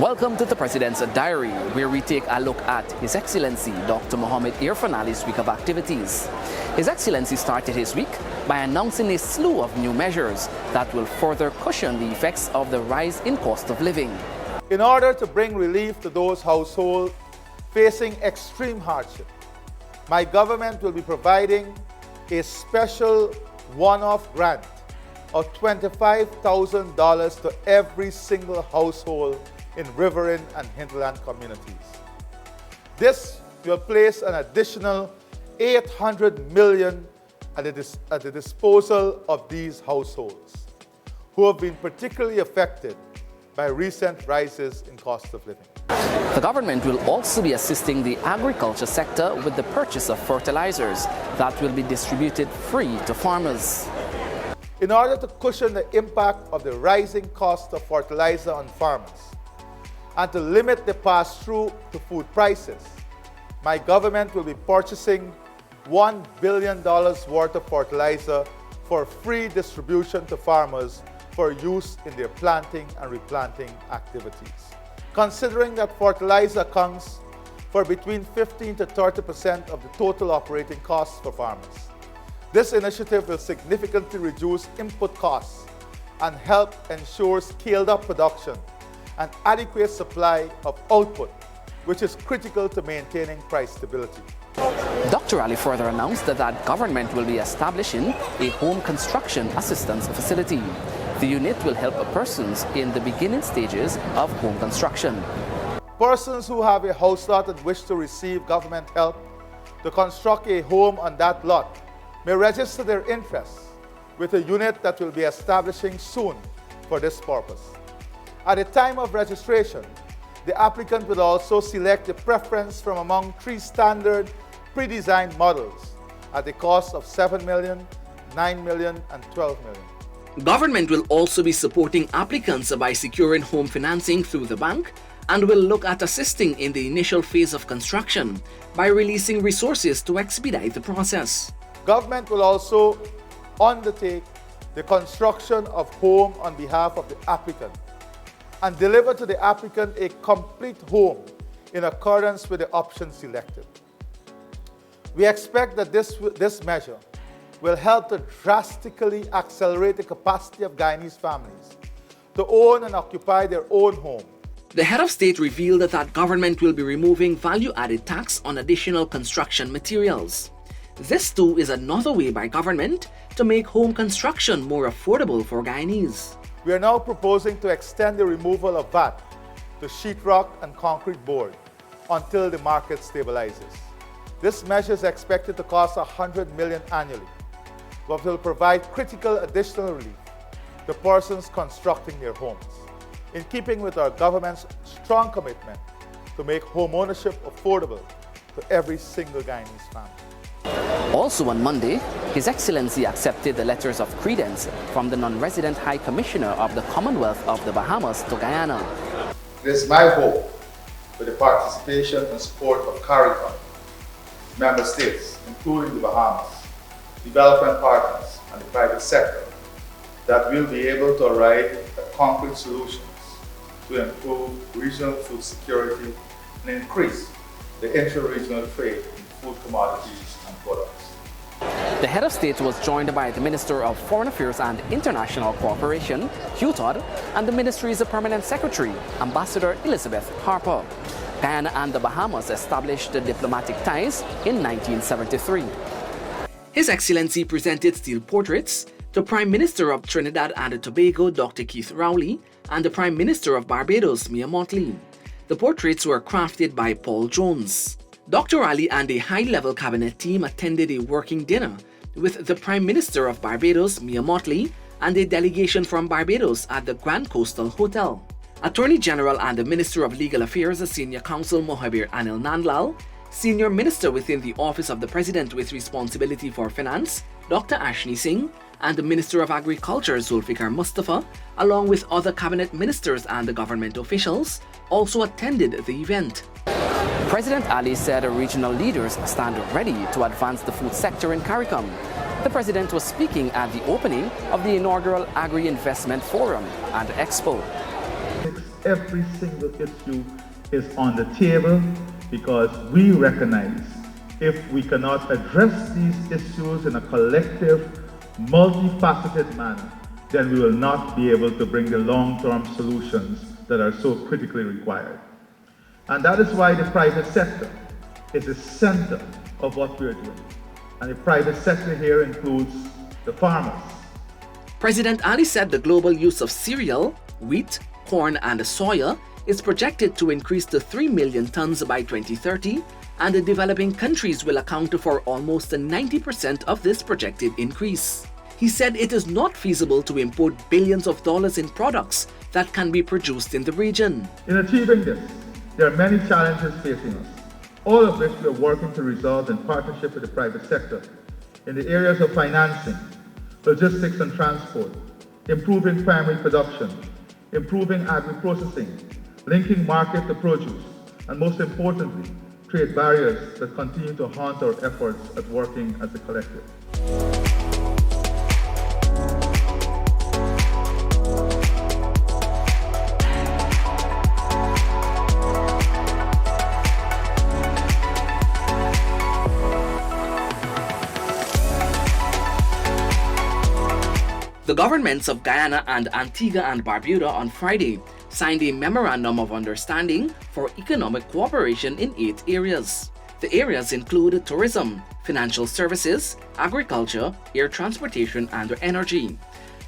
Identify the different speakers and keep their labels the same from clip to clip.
Speaker 1: Welcome to the President's Diary, where we take a look at His Excellency Dr. Mohamed Irfaan Ali's week of activities. His Excellency started his week by announcing a slew of new measures that will further cushion the effects of the rise in cost of living.
Speaker 2: In order to bring relief to those households facing extreme hardship, my government will be providing a special one-off grant of $25,000 to every single household in riverine and hinterland communities. This will place an additional $800 million at the disposal of these households, who have been particularly affected by recent rises in cost of living.
Speaker 1: The government will also be assisting the agriculture sector with the purchase of fertilizers that will be distributed free to farmers.
Speaker 2: In order to cushion the impact of the rising cost of fertilizer on farmers and to limit the pass-through to food prices, my government will be purchasing $1 billion worth of fertilizer for free distribution to farmers for use in their planting and replanting activities. Considering that fertilizer accounts for between 15 to 30% of the total operating costs for farmers, this initiative will significantly reduce input costs and help ensure scaled-up production and adequate supply of output, which is critical to maintaining price stability.
Speaker 1: Dr. Ali further announced that government will be establishing a home construction assistance facility. The unit will help persons in the beginning stages of home construction.
Speaker 2: Persons who have a house lot and wish to receive government help to construct a home on that lot may register their interest with a unit that will be establishing soon for this purpose. At the time of registration, the applicant will also select the preference from among 3 standard pre-designed models at the cost of $7 million, $9 million, and $12 million.
Speaker 1: Government will also be supporting applicants by securing home financing through the bank and will look at assisting in the initial phase of construction by releasing resources to expedite the process.
Speaker 2: Government will also undertake the construction of home on behalf of the applicant and deliver to the applicant a complete home in accordance with the option selected. We expect that this measure will help to drastically accelerate the capacity of Guyanese families to own and occupy their own home.
Speaker 1: The head of state revealed that government will be removing value-added tax on additional construction materials. This too is another way by government to make home construction more affordable for Guyanese.
Speaker 2: We are now proposing to extend the removal of VAT to sheetrock and concrete board until the market stabilizes. This measure is expected to cost $100 million annually, but will provide critical additional relief to persons constructing their homes, in keeping with our government's strong commitment to make home ownership affordable to every single Guyanese family.
Speaker 1: Also on Monday, His Excellency accepted the letters of credence from the non-resident High Commissioner of the Commonwealth of the Bahamas to Guyana.
Speaker 2: It is my hope, with the participation and support of CARICOM, member states, including the Bahamas, development partners, and the private sector, that we'll be able to arrive at concrete solutions to improve regional food security and increase the inter-regional trade in food commodities and products.
Speaker 1: The head of state was joined by the Minister of Foreign Affairs and International Cooperation, Hugh Todd, and the ministry's permanent secretary, Ambassador Elizabeth Harper. Guyana and the Bahamas established diplomatic ties in 1973. His Excellency presented steel portraits to Prime Minister of Trinidad and Tobago, Dr. Keith Rowley, and the Prime Minister of Barbados, Mia Mottley. The portraits were crafted by Paul Jones. Dr. Ali and a high-level cabinet team attended a working dinner with the Prime Minister of Barbados, Mia Mottley, and a delegation from Barbados at the Grand Coastal Hotel. Attorney General and the Minister of Legal Affairs, Senior Counsel Mohamed Irfaan Ali, Senior Minister within the Office of the President with responsibility for finance, Dr. Ashni Singh, and the Minister of Agriculture, Zulfikar Mustafa, along with other cabinet ministers and government officials, also attended the event. President Ali said regional leaders stand ready to advance the food sector in CARICOM. The president was speaking at the opening of the inaugural Agri-Investment Forum and Expo.
Speaker 3: every single issue is on the table, because we recognize if we cannot address these issues in a collective, multifaceted manner, then we will not be able to bring the long-term solutions that are so critically required. And that is why the private sector is the center of what we're doing. And the private sector here includes the farmers.
Speaker 1: President Ali said the global use of cereal, wheat, corn, and soya is projected to increase to 3 million tons by 2030, and the developing countries will account for almost 90% of this projected increase. He said it is not feasible to import billions of dollars in products that can be produced in the region.
Speaker 3: In achieving this, there are many challenges facing us, all of which we are working to resolve in partnership with the private sector in the areas of financing, logistics and transport, improving primary production, improving agri-processing, linking market to produce, and most importantly, create barriers that continue to haunt our efforts at working as a collective.
Speaker 1: The governments of Guyana and Antigua and Barbuda on Friday signed a Memorandum of Understanding for economic cooperation in 8 areas. The areas include tourism, financial services, agriculture, air transportation, and energy.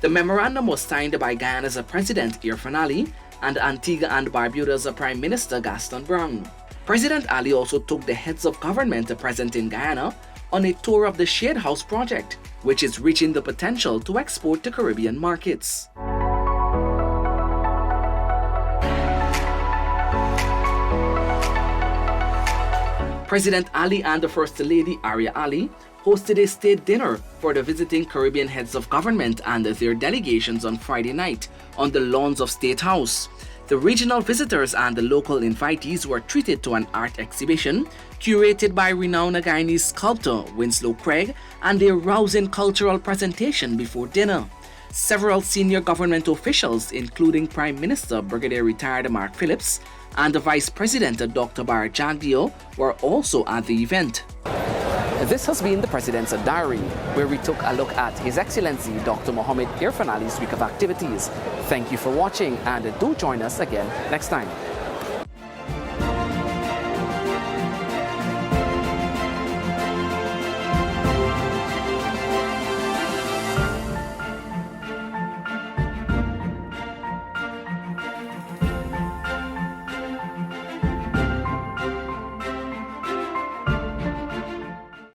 Speaker 1: The memorandum was signed by Guyana's President Irfaan Ali and Antigua and Barbuda's Prime Minister Gaston Brown. President Ali also took the heads of government present in Guyana on a tour of the Shade House project, which is reaching the potential to export to Caribbean markets. President Ali and the First Lady Arya Ali hosted a state dinner for the visiting Caribbean heads of government and their delegations on Friday night on the lawns of State House. The regional visitors and the local invitees were treated to an art exhibition curated by renowned Guyanese sculptor Winslow Craig and a rousing cultural presentation before dinner. Several senior government officials, including Prime Minister Brigadier Retired Mark Phillips and the Vice President Dr. Bar Jagdeo, were also at the event. This has been the President's Diary, where we took a look at His Excellency Dr. Mohamed Irfaan Ali's week of activities. Thank you for watching, and do join us again next time.